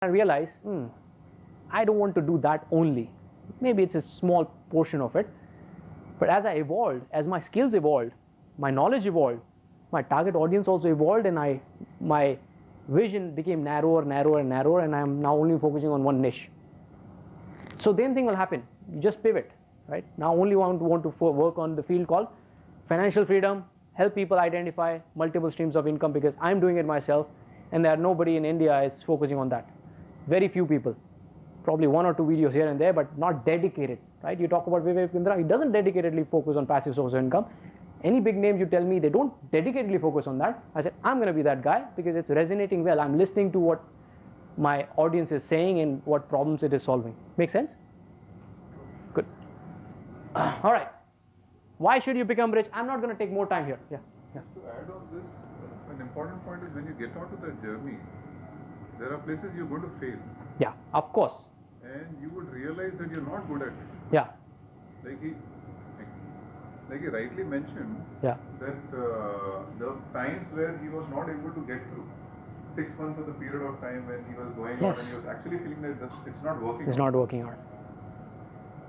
I realized, I don't want to do that only. Maybe it's a small portion of it. But as I evolved, as my skills evolved, my knowledge evolved, my target audience also evolved, and my vision became narrower, narrower, and narrower, and I'm now only focusing on one niche. So same thing will happen. You just pivot, right? Now only want to work on the field called financial freedom, help people identify multiple streams of income, because I'm doing it myself, and there are nobody in India is focusing on that. Very few people. Probably one or two videos here and there, but not dedicated, right? You talk about Vivek Indra, he doesn't dedicatedly focus on passive source of income. Any big names you tell me, they don't dedicatedly focus on that. I said, I'm going to be that guy because it's resonating well. I'm listening to what my audience is saying and what problems it is solving. Make sense? Good. All right. Why should you become rich? I'm not going to take more time here. Yeah. To add on this, an important point is when you get onto the journey, there are places you're going to fail. Yeah, of course. And you would realize that you're not good at it. Yeah. Like he rightly mentioned, yeah, that the times where he was not able to get through 6 months of the period of time when he was going out and he was actually feeling that it's not working. It's not working out.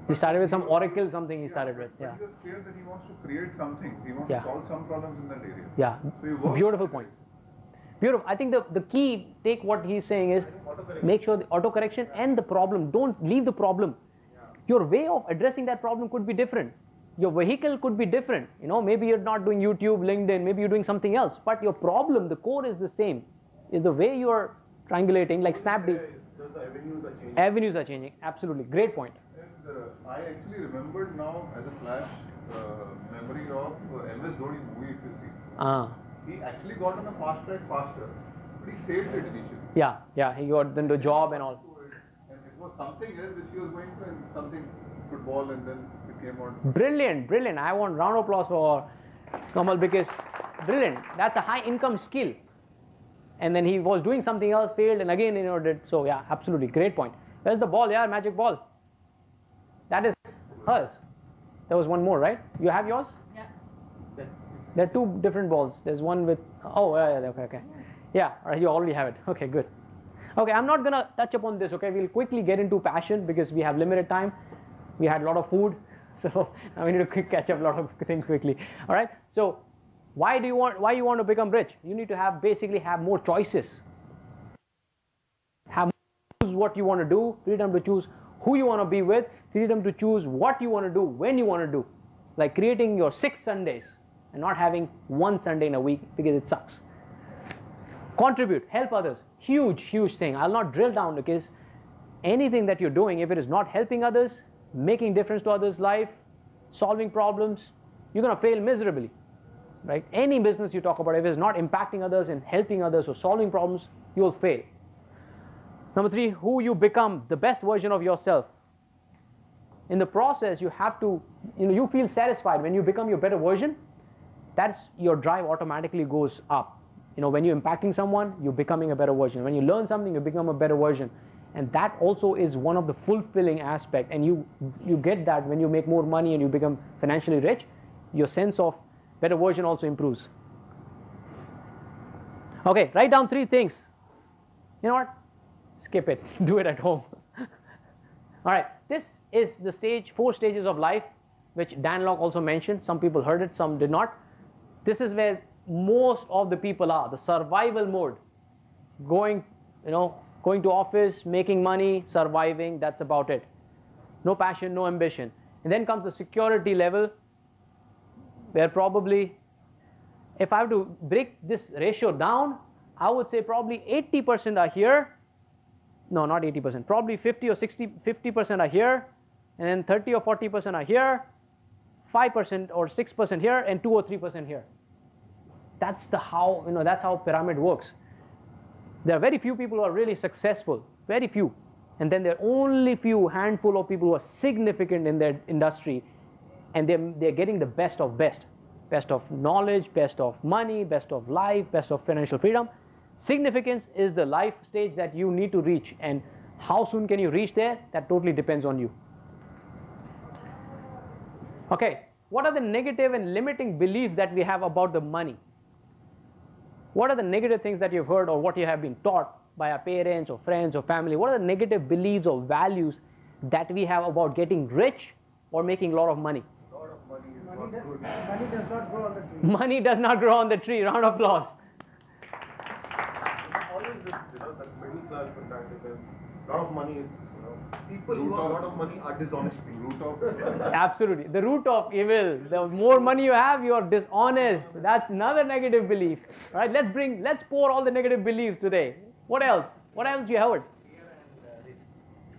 He started with some Oracle something he started with. But he was clear that he wants to create something. He wants to solve some problems in that area. Yeah. So beautiful point. Beautiful. I think the key, take what he's saying is make sure the auto-correction and the problem, don't leave the problem. Your way of addressing that problem could be different. Your vehicle could be different. You know, maybe you're not doing YouTube, LinkedIn, maybe you're doing something else, but your problem, the core is the same. Is the way you're triangulating, like Snapdeal. The avenues are changing. Avenues are changing. Absolutely. Great point. And I actually remembered now as a flash memory of MS Dhoni movie, if you see. He actually got on a fast track faster, but he failed it initially. Yeah, he got into a job and all. And it was something else which he was going to, and something football, and then it came on. Brilliant. I want round of applause for Kamal, because brilliant. That's a high income skill. And then he was doing something else, failed, and again, did. So yeah, absolutely, great point. Where's the ball? Yeah, magic ball. That is hers. There was one more, right? You have yours? Yeah. There are two different balls. There's one with, okay. Yeah, you already have it. Okay, good. Okay, I'm not gonna touch upon this, okay? We'll quickly get into passion because we have limited time. We had a lot of food, so now we need to catch up a lot of things quickly. All right, so why you want to become rich? You need to basically have more choices. Have choose what you want to do, freedom to choose who you want to be with, freedom to choose what you want to do, when you want to do. Like creating your 6 Sundays and not having one Sunday in a week because it sucks. Contribute, help others. Huge thing. I'll not drill down because anything that you're doing, if it is not helping others, making difference to others' life, solving problems, you're going to fail miserably. Right? Any business you talk about, if it's not impacting others and helping others or solving problems, you'll fail. Number 3, who you become, the best version of yourself. In the process, you have to, you feel satisfied when you become your better version. That's your drive automatically goes up. When you're impacting someone, you're becoming a better version. When you learn something, you become a better version. And that also is one of the fulfilling aspect. And you get that when you make more money and you become financially rich, your sense of better version also improves. Okay, write down 3 things. You know what? Skip it. Do it at home. All right, this is the 4 stages of life, which Dan Locke also mentioned. Some people heard it, some did not. This is where most of the people are, the survival mode. Going to office, making money, surviving, that's about it. No passion, no ambition. And then comes the security level, where probably, if I have to break this ratio down, I would say probably 80% are here. No, not 80%. Probably 50 or 50% are here, and then 30 or 40% are here, 5% or 6% here, and 2 or 3% here. That's how pyramid works. There are very few people who are really successful, very few. And then there are only handful of people who are significant in their industry, and they're getting the best of best. Best of knowledge, best of money, best of life, best of financial freedom. Significance is the life stage that you need to reach, and how soon can you reach there? That totally depends on you. Okay, what are the negative and limiting beliefs that we have about the money? What are the negative things that you've heard or what you have been taught by our parents or friends or family? What are the negative beliefs or values that we have about getting rich or making a lot of money? A lot of money is Money not good. does not grow on the tree. Money does not grow on the tree. Round of applause. Always this, that middle class mentality. A lot of money is, people who have a lot of money are dishonest people. Root of Absolutely. The root of evil. The more money you have, you are dishonest. That's another negative belief. All right, let's pour all the negative beliefs today. What else? What else you heard?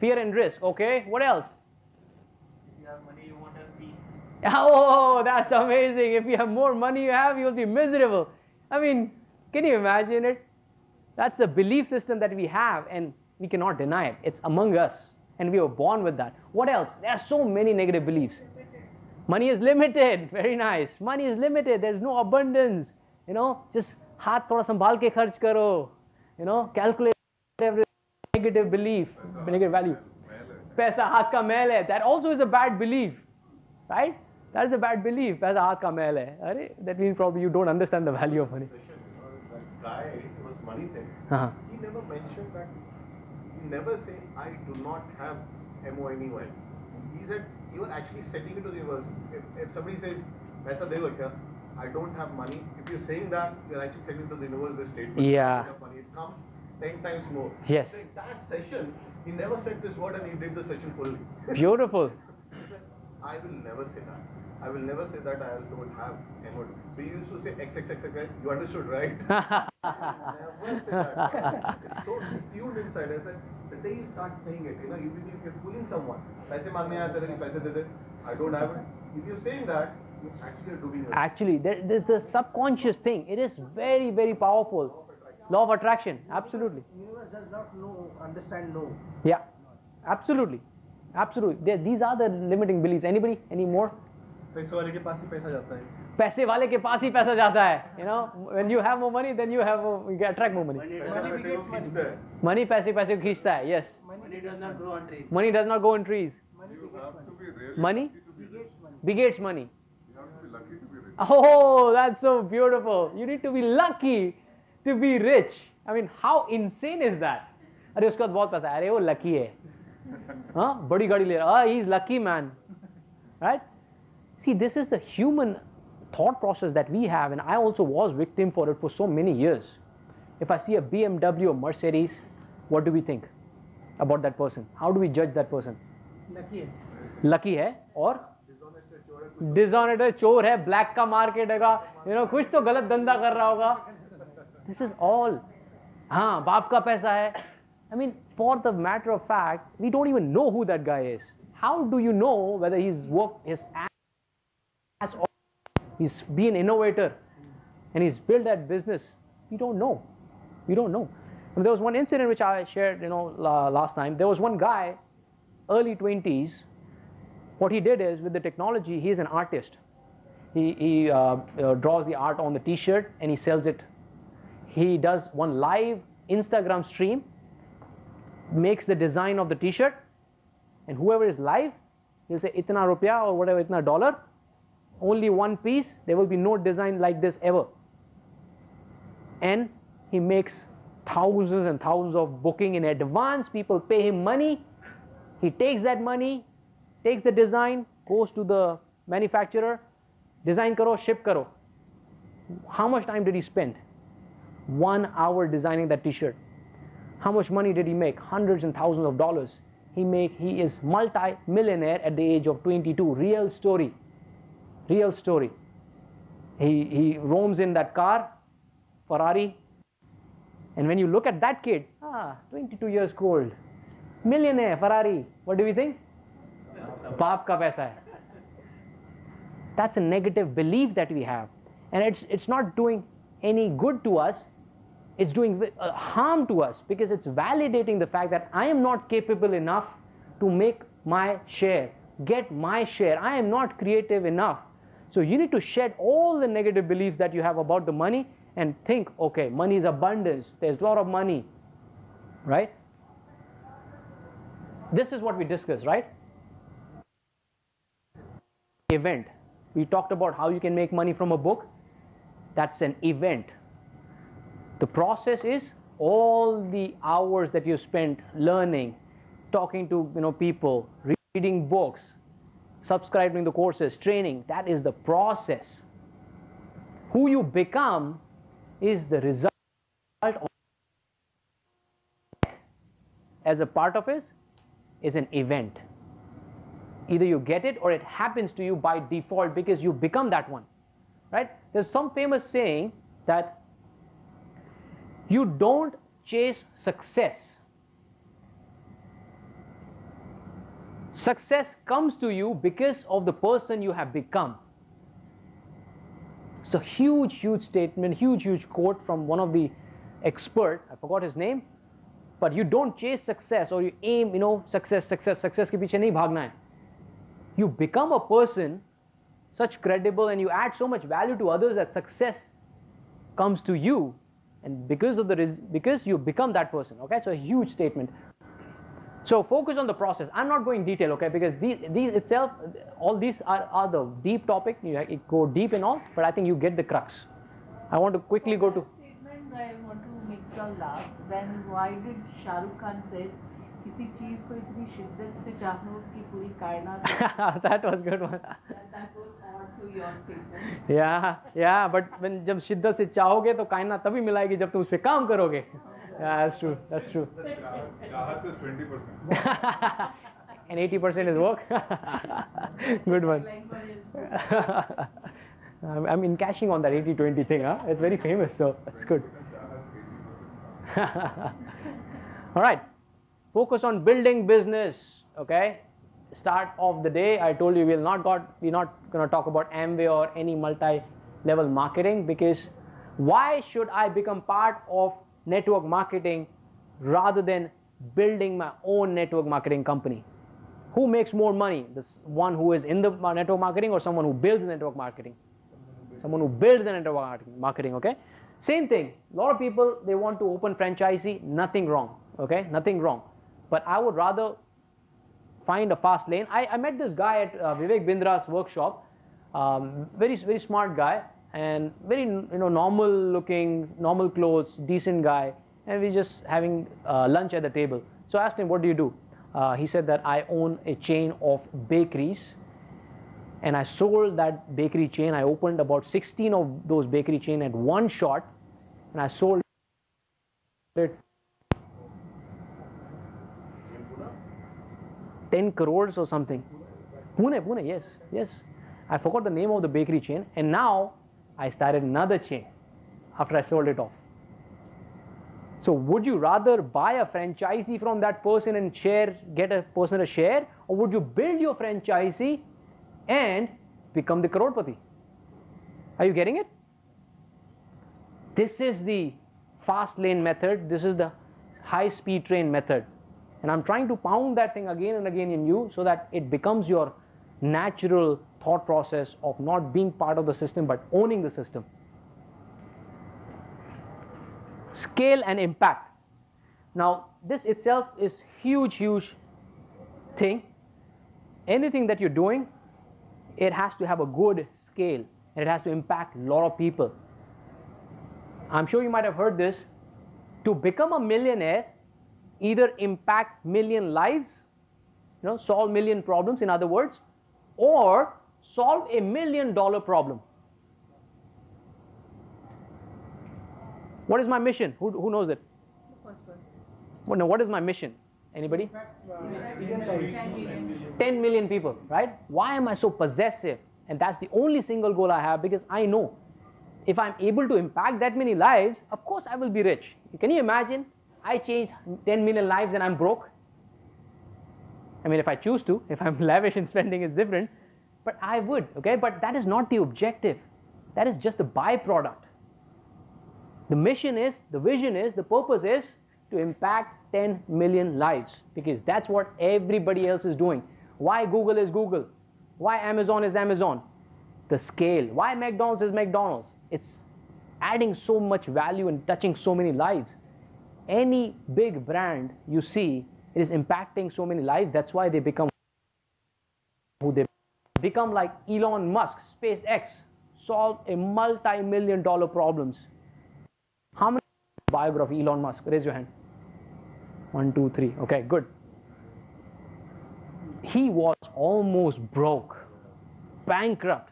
Fear and risk. Okay. What else? If you have money, you won't have peace. Oh, that's amazing. If you have more money you have, you'll be miserable. I mean, can you imagine it? That's a belief system that we have, and we cannot deny it. It's among us, and we were born with that. What else? There are so many negative beliefs. Money is limited. Very nice. Money is limited. There's no abundance. Just हाथ थोड़ा संभाल के खर्च करो. Calculate every negative belief, negative value. पैसा हाथ का मैल है. That also is a bad belief, right? That is a bad belief. पैसा हाथ का मैल है. अरे, that means probably you don't understand the value of money. That guy, it was money thing. Uh-huh. He never mentioned that. He never said, I do not have MONEY. He said, you are actually setting it to the universe. If somebody says, Paisa dego kya? I don't have money. If you're saying that, you're actually setting it to the universe, the statement. Yeah. Money. It comes 10 times more. Yes. The entire session, he never said this word and he did the session fully. Beautiful. He said, I will never say that. I will never say that I don't have MOD. So you used to say XXXX, you understood, right? Never say that. It's so tuned inside. I said, the day you start saying it, even if you're fooling someone, पैसे मांगने आया तेरे लिए पैसे दे दे, I don't have it. If you're saying that, you actually are doing it. Actually, there's the subconscious thing. It is very, very powerful. Law of attraction. Absolutely. Universe does not understand no. Yeah. Absolutely. Absolutely. These are the limiting beliefs. Anybody? Any more? पैसे वाले के पास ही पैसा जाता है. पैसे वाले के पास ही पैसा जाता है. When you have more money, then you attract more money. Money begets money. Money पैसे को खींचता है. Yes. Money does not grow on trees. Money does not go on trees. Money You begets have money. to be really Money? lucky to be rich. Begets money. You have to be lucky to be rich. Oh, that's so beautiful. You need to be lucky to be rich. I mean, how insane is that? अरे उसके बाद बहुत पैसा है. अरे वो lucky है. हाँ, बड़ी गाड़ी ले रहा. He's lucky man. Right? See, this is the human thought process that we have, and I also was victim for it for so many years. If I see a BMW or Mercedes, what do we think about that person? How do we judge that person? Lucky है. Lucky है और dishonest चोर है, black का market है, कुछ तो गलत धंधा कर रहा होगा. This is all. हाँ, बाप का पैसा है. I mean, for the matter of fact, we don't even know who that guy is. How do you know whether he's worked his ass or he's been an innovator and he's built that business? We don't know. We don't know. And there was one incident which I shared, last time. There was one guy, early 20s. What he did is, with the technology, he's an artist. He draws the art on the T-shirt and he sells it. He does one live Instagram stream, makes the design of the T-shirt, and whoever is live, he'll say itna rupya or whatever, itna dollar, only one piece. There will be no design like this ever. And he makes thousands and thousands of booking in advance. People pay him money. He takes that money, takes the design, goes to the manufacturer, design karo, ship karo. How much time did he spend? 1 hour designing that T-shirt. How much money did he make? Hundreds and thousands of dollars. He is multi-millionaire at the age of 22. Real story. Real story. He roams in that car, Ferrari. And when you look at that kid, 22 years old, millionaire, Ferrari, what do we think? Baap ka paisa hai. That's a negative belief that we have. And it's not doing any good to us. It's doing harm to us, because it's validating the fact that I am not capable enough to make my share, get my share. I am not creative enough. So you need to shed all the negative beliefs that you have about the money and think, okay, money is abundance. There's a lot of money, right? This is what we discussed, right? Event. We talked about how you can make money from a book. That's an event. The process is all the hours that you spent learning, talking to people, reading books, subscribing to courses, training, that is the process. Who you become is the result of as a part of it is an event. Either you get it or it happens to you by default because you become that one, right? There's some famous saying that you don't chase success. Success comes to you because of the person you have become. It's a huge, huge statement, huge quote from one of the expert. I forgot his name. But you don't chase success or you aim, success के पीछे नहीं भागना है. You become a person such credible and you add so much value to others that success comes to you, and because you become that person. Okay, so a huge statement. So focus on the process. I'm not going detail, okay, because these itself, all these are the deep topic. You go deep and all, but I think you get the crux. I want to quickly go to. I want to make you laugh. Why did Shah Rukh Khan say, किसी चीज को इतनी शिद्दत से चाहो कि पूरी कायनात. That was good one. That was odd to your statement. Yeah, but when जब शिद्दत से चाहोगे तो कायनात तभी मिलाएगी जब तुम उस पे काम करोगे. Yeah, that's true. चाहत is 20%. And 80% is work. Good one. I'm in cashing on that 80-20 thing. It's very famous, so that's good. All right. Focus on building business. Okay. Start of the day. I told you we're not going to talk about Amway or any multi-level marketing, because why should I become part of network marketing rather than building my own network marketing company? Who makes more money? This one who is in the network marketing or someone who builds network marketing? Someone who builds the network marketing, okay? Same thing. A lot of people, they want to open franchisee. Nothing wrong, okay? Nothing wrong. But I would rather find a fast lane. I met this guy at Vivek Bindra's workshop. Very smart guy and very normal looking, normal clothes, decent guy. And we're just having lunch at the table. So I asked him, what do you do? He said that I own a chain of bakeries. And I sold that bakery chain. I opened about 16 of those bakery chain at one shot, and I sold it 10 crores or something. Pune, yes. I forgot the name of the bakery chain, and now I started another chain after I sold it off. So would you rather buy a franchisee from that person and get a person a share, or would you build your franchisee and become the crorepati? Are you getting it? This is the fast lane method. This is the high speed train method. And I'm trying to pound that thing again and again in you so that it becomes your natural thought process of not being part of the system but owning the system. Scale and impact. Now, this itself is huge thing. Anything that you're doing, it has to have a good scale and it has to impact a lot of people. I'm sure you might have heard this. To become a millionaire, either impact million lives, solve million problems, in other words, or solve $1 million problem. What is my mission? Who knows it? The first one. Well, no, what is my mission? Anybody? 10 million people, right? Why am I so possessive? And that's the only single goal I have, because I know if I'm able to impact that many lives, of course I will be rich. Can you imagine? I changed 10 million lives and I'm broke. I mean, if I choose to, if I'm lavish in spending, it's different. But I would, okay? But that is not the objective. That is just the byproduct. The mission is, the vision is, the purpose is to impact 10 million lives, because that's what everybody else is doing. Why Google is Google? Why Amazon is Amazon? The scale. Why McDonald's is McDonald's? It's adding so much value and touching so many lives. Any big brand you see, it is impacting so many lives. That's why they become who they become, like Elon Musk, SpaceX, solve a multi-million-dollar problems. How many biography, Elon Musk? Raise your hand. 1, 2, 3. Okay, good. He was almost broke, bankrupt.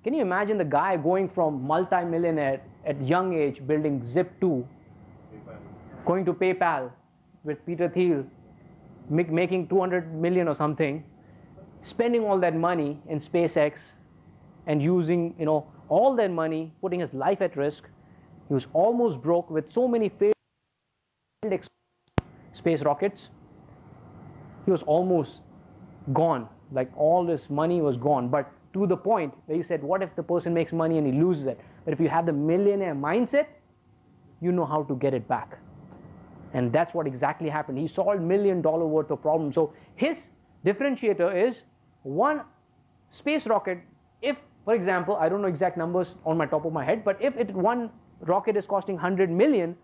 Can you imagine the guy going from multi-millionaire at young age, building Zip2, going to PayPal with Peter Thiel, making 200 million or something, spending all that money in SpaceX, and using all that money, putting his life at risk. He was almost broke with so many failed space rockets. He was almost gone, like all this money was gone. But to the point where you said, what if the person makes money and he loses it? But if you have the millionaire mindset, you know how to get it back. And that's what exactly happened. He solved $1 million worth of problems. So his differentiator is one space rocket. If, for example, I don't know exact numbers on my top of my head, but if one rocket is costing 100 million,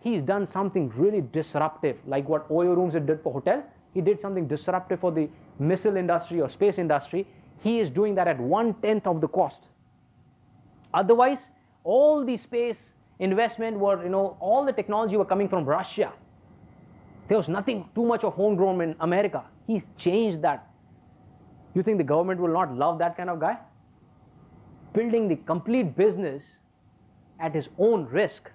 he's done something really disruptive, like what Oyo Rooms did for hotel. He did something disruptive for the missile industry or space industry. He is doing that at 1/10 of the cost. Otherwise, all the space investment were, all the technology were coming from Russia. There was nothing too much of homegrown in America. He's changed that. You think the government will not love that kind of guy? Building the complete business at his own risk.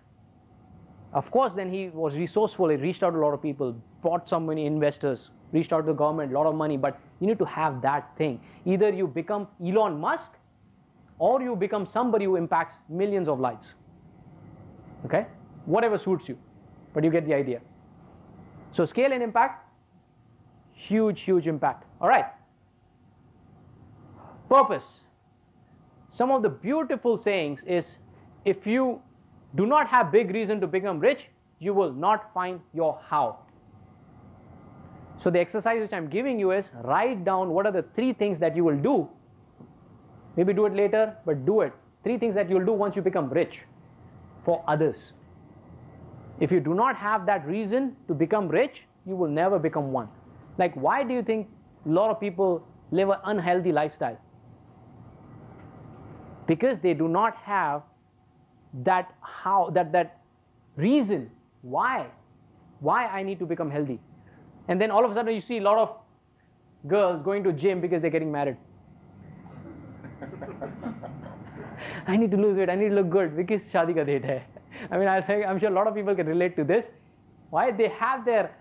Of course, then he was resourceful. He reached out to a lot of people, brought so many investors, reached out to the government, a lot of money. But you need to have that thing. Either you become Elon Musk, or you become somebody who impacts millions of lives. Okay? Whatever suits you. But you get the idea. So scale and impact, huge, huge impact. All right. Purpose. Some of the beautiful sayings is, if you do not have big reason to become rich, you will not find your how. So the exercise which I'm giving you is, write down what are the 3 things that you will do. Maybe do it later, but do it. 3 things that you'll do once you become rich for others. If you do not have that reason to become rich, you will never become one. Like, why do you think a lot of people live an unhealthy lifestyle? Because they do not have that reason why I need to become healthy. And then all of a sudden you see a lot of girls going to gym because they're getting married. I need to lose weight, I need to look good because shaadi ka date hai. I mean, I'm sure a lot of people can relate to this. Why? They have their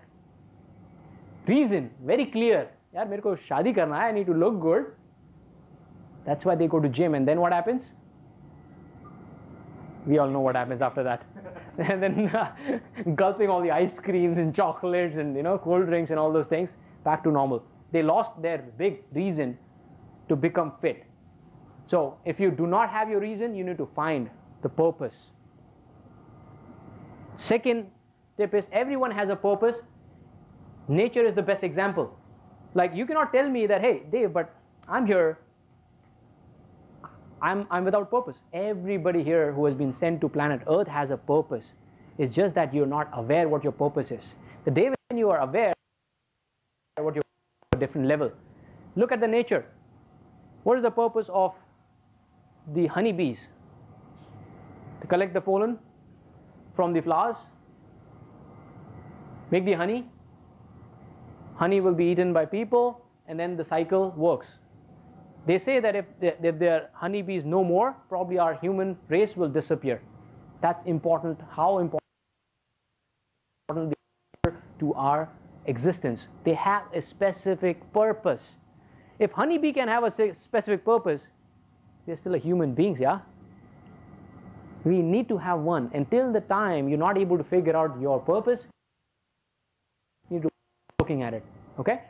reason very clear. Yaar, mere ko shaadi karna hai, I need to look good. That's why they go to gym. And then what happens? We all know what happens after that. And then gulping all the ice creams and chocolates and cold drinks and all those things, back to normal. They lost their big reason to become fit. So if you do not have your reason, you need to find the purpose. Second tip is, everyone has a purpose. Nature is the best example. Like, you cannot tell me that, hey Dave, but I'm here, I'm without purpose. Everybody here who has been sent to planet Earth has a purpose. It's just that you're not aware what your purpose is. The day when you are aware what your purpose is, a different level. Look at the nature. What is the purpose of the honeybees? To collect the pollen from the flowers, make the honey. Honey will be eaten by people, and then the cycle works. They say that if there are honeybees no more, probably our human race will disappear. That's important, how important they are to our existence. They have a specific purpose. If honeybee can have a specific purpose, they're still a human beings, yeah? We need to have one. Until the time you're not able to figure out your purpose, you need to keep looking at it, okay?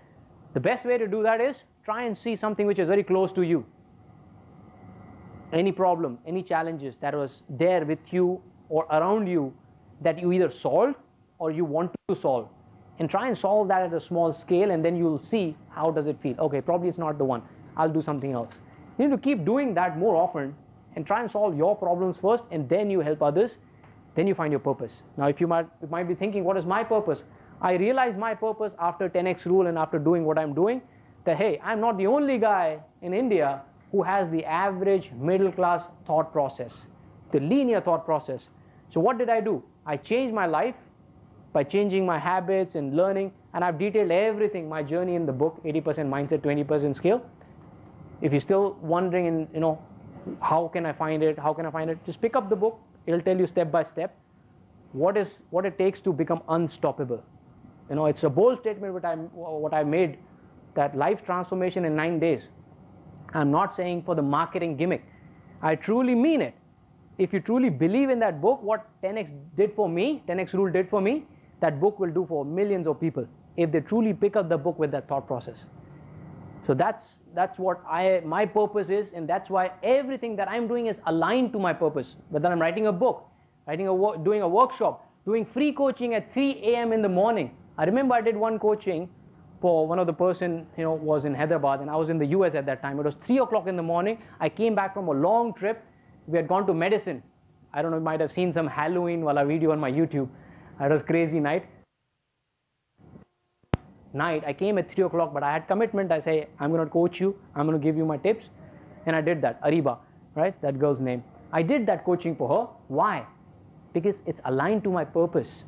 The best way to do that is, try and see something which is very close to you. Any problem, any challenges that was there with you or around you that you either solved or you want to solve. And try and solve that at a small scale, and then you'll see how does it feel. Okay, probably it's not the one. I'll do something else. You need to keep doing that more often and try and solve your problems first, and then you help others. Then you find your purpose. Now, you might be thinking, what is my purpose? I realized my purpose after 10x rule and after doing what I'm doing, that hey, I'm not the only guy in India who has the average middle class thought process, the linear thought process. So what did I do? I changed my life by changing my habits and learning, and I've detailed everything, my journey in the book, 80% mindset, 20% skill. If you're still wondering, and how can I find it, just pick up the book. It'll tell you step by step what it takes to become unstoppable. It's a bold statement what I made, that life transformation in 9 days. I'm not saying for the marketing gimmick. I truly mean it. If you truly believe in that book, what 10x did for me, 10x rule did for me, that book will do for millions of people if they truly pick up the book with that thought process. So that's what my purpose is, and that's why everything that I'm doing is aligned to my purpose. Whether I'm writing a book, doing a workshop, doing free coaching at 3 a.m. in the morning. I remember I did one coaching for one of the person, was in Hyderabad, and I was in the US at that time. It was 3 o'clock in the morning. I came back from a long trip. We had gone to medicine. I don't know, you might have seen some Halloween wala video on my YouTube. It was crazy night. I came at 3 o'clock, but I had commitment. I say, I'm going to coach you. I'm going to give you my tips. And I did that. Ariba, right? That girl's name. I did that coaching for her. Why? Because it's aligned to my purpose.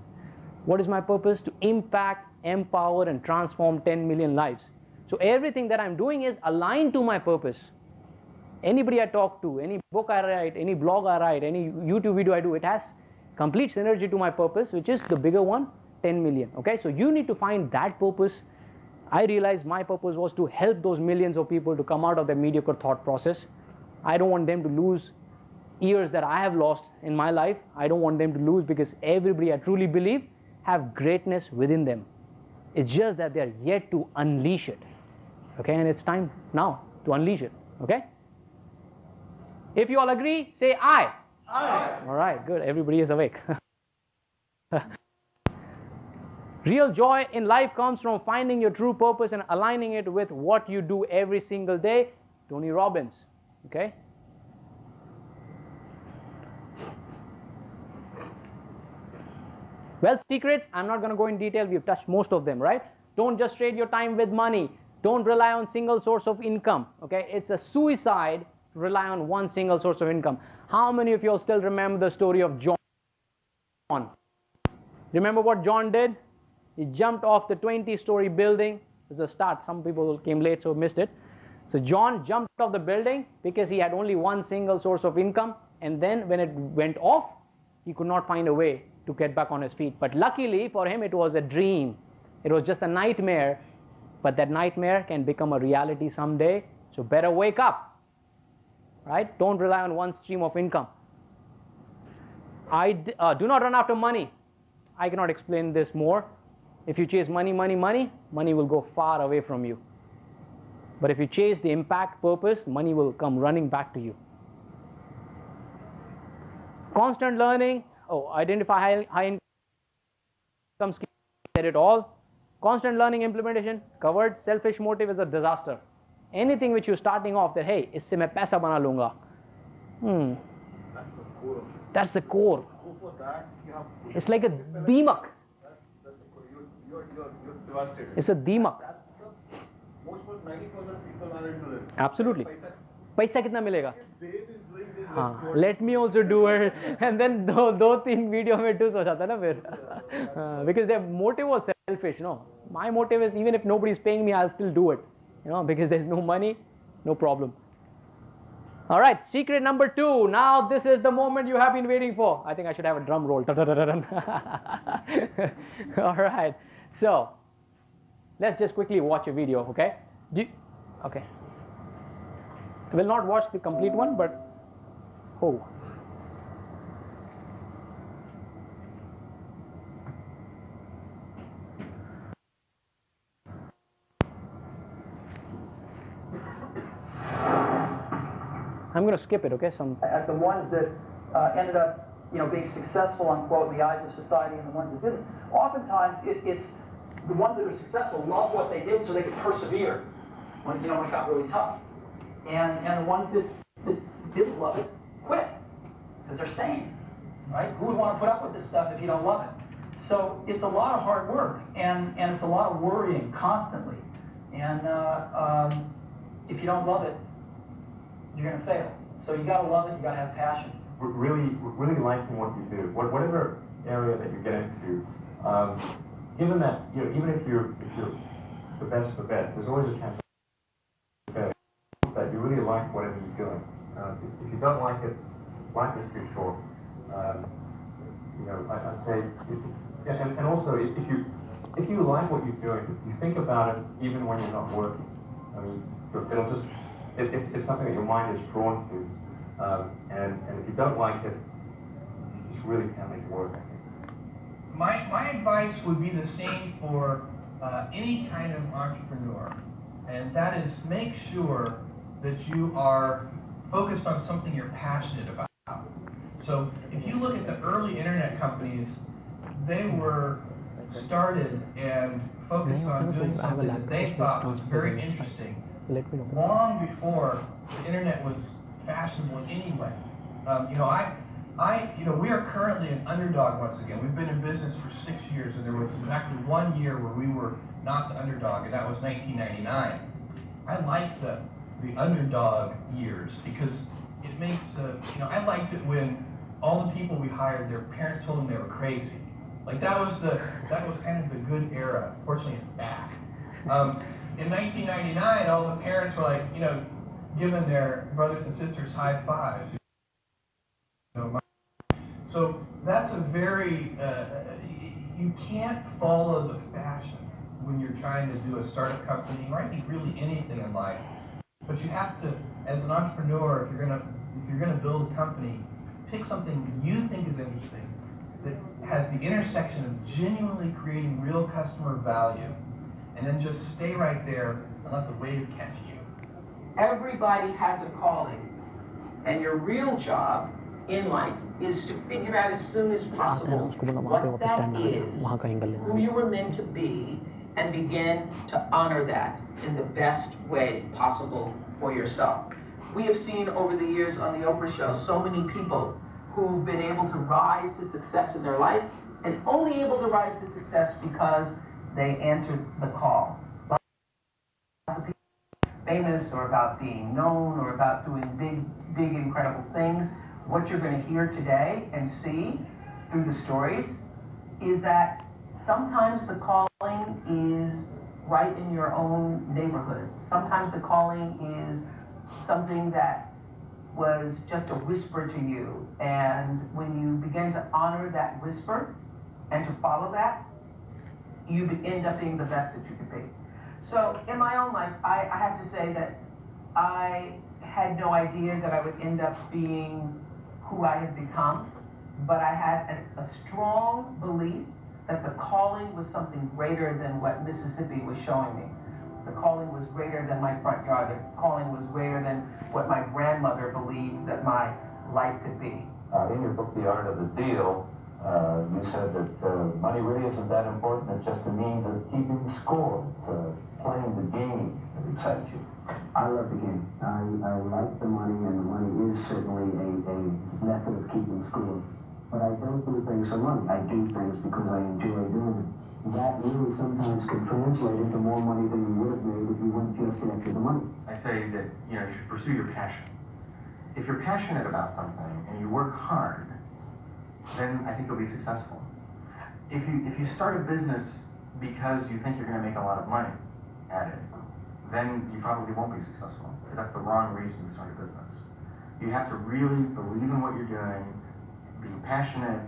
What is my purpose? To impact, empower, and transform 10 million lives. So everything that I'm doing is aligned to my purpose. Anybody I talk to, any book I write, any blog I write, any YouTube video I do, it has complete synergy to my purpose, which is the bigger one, 10 million. Okay, so you need to find that purpose. I realized my purpose was to help those millions of people to come out of their mediocre thought process. I don't want them to lose years that I have lost in my life. I don't want them to lose, because everybody, I truly believe, have greatness within them. It's just that they're yet to unleash it. Okay, and it's time now to unleash it. Okay? If you all agree, say aye. Aye. All right, good. Everybody is awake. Real joy in life comes from finding your true purpose and aligning it with what you do every single day. Tony Robbins. Okay? Wealth secrets, I'm not going to go in detail. We've touched most of them, right? Don't just trade your time with money. Don't rely on single source of income. Okay? It's a suicide to rely on one single source of income. How many of you all still remember the story of John? Remember what John did? He jumped off the 20-story building. It was a start. Some people came late, so missed it. So John jumped off the building because he had only one single source of income. And then when it went off, he could not find a way to get back on his feet. But luckily for him, it was a dream. It was just a nightmare. But that nightmare can become a reality someday. So better wake up. Right? Don't rely on one stream of income. Do not run after money. I cannot explain this more. If you chase money will go far away from you. But if you chase the impact purpose, money will come running back to you. Constant learning. Identify high income skills. Said it all. Constant learning implementation covered. Selfish motive is a disaster. Anything which you're starting off that, hey, isse main paisa bana lunga. That's the core of it. That's the core. Go for that. It's like a deemak. That's the core. You're devastated. It's a deemak. Most 90% people are into this. Absolutely. Paisa kitna milega? They've been doing this. Let me also do it. And then do तीन video में do हो जाता ना फिर. Because their motive was selfish. My motive is, even if nobody is paying me, I'll still do it. Because there's no money, no problem. All right, secret number 2. Now this is the moment you have been waiting for. I think I should have a drum roll. All right, so let's just quickly watch a video, okay? Okay. I will not watch the complete one, but I'm going to skip it, okay? At the ones that ended up, being successful, unquote, in the eyes of society, and the ones that didn't. Oftentimes, it's the ones that are successful love what they did, so they could persevere when it got really tough. And the ones that didn't love it quit because they're sane, right? Who would want to put up with this stuff if you don't love it? So it's a lot of hard work, and it's a lot of worrying constantly. And if you don't love it, you're going to fail. So you got to love it. You got to have passion. Really liking what you do. Whatever area that you get into, given that, you know, even if you're the best of the best, there's always a chance that you really like whatever you're doing. If you don't like it, life is too short. You know, I'd say, and also if you like what you're doing, you think about it even when you're not working. I mean, it'll just, it's something that your mind is drawn to, and if you don't like it, you just really can't make it work, I think. My advice would be the same for any kind of entrepreneur, and that is make sure that you are focused on something you're passionate about. So if you look at the early internet companies, they were started and focused on doing something that they thought was very interesting long before the internet was fashionable in any way. You know, we are currently an underdog once again. We've been in business for 6 years, and there was exactly 1 year where we were not the underdog, and that was 1999. I like the underdog years because it makes, you know, I liked it when all the people we hired, their parents told them they were crazy. Like that was kind of the good era. Fortunately, it's back. In 1999, all the parents were like, you know, giving their brothers and sisters high fives. You know, so that's a very, you can't follow the fashion when you're trying to do a startup company, or I think really anything in life. But you have to, as an entrepreneur, if you're gonna build a company, pick something you think is interesting, that has the intersection of genuinely creating real customer value, and then just stay right there and let the wave catch you. Everybody has a calling, and your real job in life is to figure out as soon as possible what that is, who you were meant to be, and begin to honor that in the best way possible for yourself. We have seen over the years on the Oprah Show so many people who've been able to rise to success in their life, and only able to rise to success because they answered the call. Famous or about being known or about doing big, incredible things. What you're going to hear today and see through the stories is that sometimes the calling is right in your own neighborhood. Sometimes the calling is something that was just a whisper to you, and when you begin to honor that whisper and to follow that, you end up being the best that you could be. So in my own life, I have to say that I had no idea that I would end up being who I had become, but I had a strong belief that the calling was something greater than what Mississippi was showing me. The calling was greater than my front yard. The calling was greater than what my grandmother believed that my life could be. In your book, The Art of the Deal, you said that money really isn't that important. It's just a means of keeping score, playing the game that excites you. I love the game. I like the money, and the money is certainly a method of keeping score. But I don't do things for money. I do things because I enjoy doing it. That really sometimes can translate into more money than you would have made if you went just after the money. I say that, you know, you should pursue your passion. If you're passionate about something and you work hard, then I think you'll be successful. If you start a business because you think you're going to make a lot of money at it, then you probably won't be successful, because that's the wrong reason to start a business. You have to really believe in what you're doing, be passionate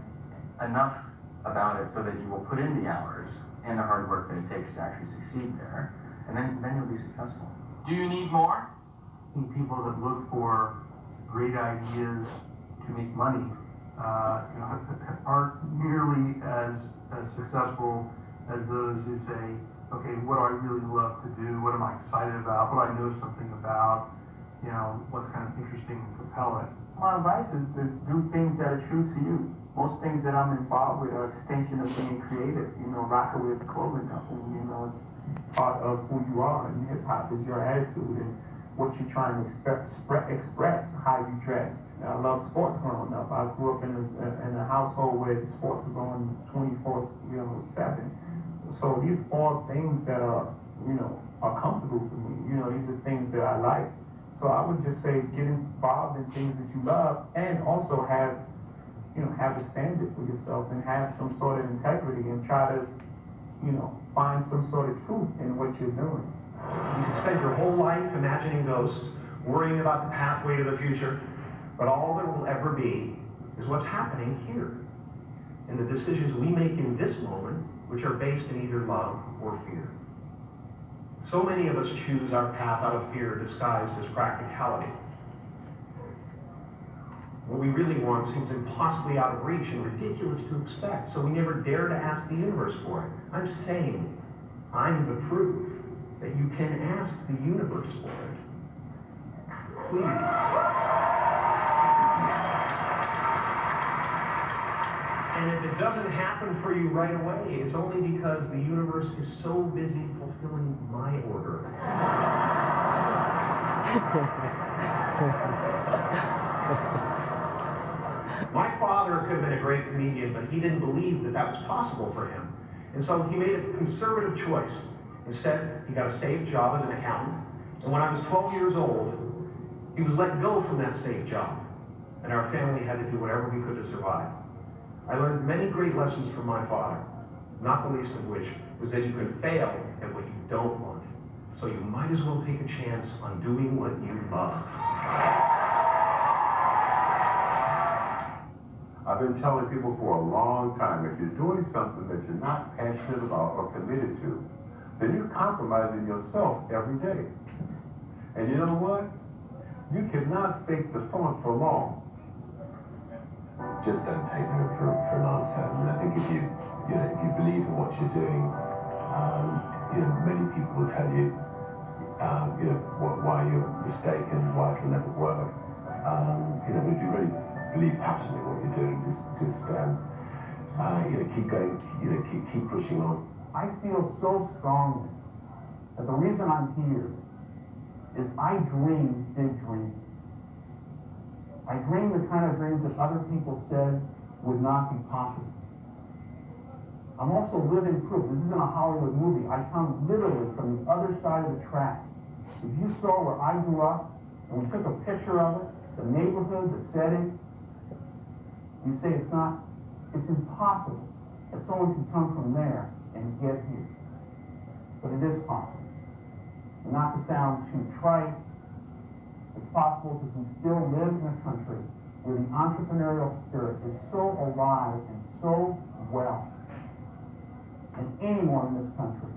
enough about it so that you will put in the hours and the hard work that it takes to actually succeed there, and then you'll be successful. Do you need more? I think people that look for great ideas to make money aren't nearly as successful as those who say, okay, what do I really love to do? What am I excited about? What do I know something about? You know, what's kind of interesting and compelling? My advice is do things that are true to you. Most things that I'm involved with are extension of being creative. You know, Rockaway is a clothing company. You know, it's part of who you are, and hip hop is your attitude and what you're trying to express, how you dress. I love sports growing up. I grew up in a household where sports was on 24/7. So these are all things that are comfortable for me. You know, these are things that I like. So I would just say get involved in things that you love, and also have, have a standard for yourself and have some sort of integrity and try to, find some sort of truth in what you're doing. You can spend your whole life imagining ghosts, worrying about the pathway to the future, but all there will ever be is what's happening here, and the decisions we make in this moment, which are based in either love or fear. So many of us choose our path out of fear disguised as practicality. What we really want seems impossibly out of reach and ridiculous to expect, so we never dare to ask the universe for it. I'm saying, I'm the proof that you can ask the universe for it. Please. And if it doesn't happen for you right away, it's only because the universe is so busy fulfilling my order. My father could have been a great comedian, but he didn't believe that that was possible for him. And so he made a conservative choice. Instead, he got a safe job as an accountant. And when I was 12 years old, he was let go from that safe job. And our family had to do whatever we could to survive. I learned many great lessons from my father, not the least of which was that you can fail at what you don't want. So you might as well take a chance on doing what you love. I've been telling people for a long time, if you're doing something that you're not passionate about or committed to, then you're compromising yourself every day. And you know what? You cannot fake the funk for long. Just don't take no for an answer. I mean, I think if you believe in what you're doing, many people will tell you, why you're mistaken, why it'll never work. If you really believe passionately what you're doing, just keep going, keep pushing on. I feel so strongly that the reason I'm here is I dream big dreams. I dream the kind of dreams that other people said would not be possible. I'm also living proof. This isn't a Hollywood movie. I come literally from the other side of the track. If you saw where I grew up, and we took a picture of it, the neighborhood, the setting, you say it's impossible that someone can come from there and get here. But it is possible. And not to sound too trite, it's possible because we still live in a country where the entrepreneurial spirit is so alive and so well. And anyone in this country,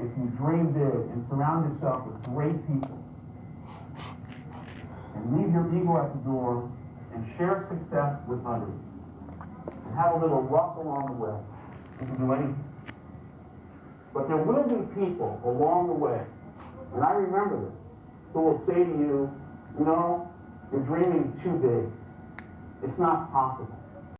if you dream big and surround yourself with great people, and leave your ego at the door and share success with others, and have a little rough along the way, you can do anything. But there will be people along the way, and I remember this, who will say to you, you're dreaming too big. It's not possible.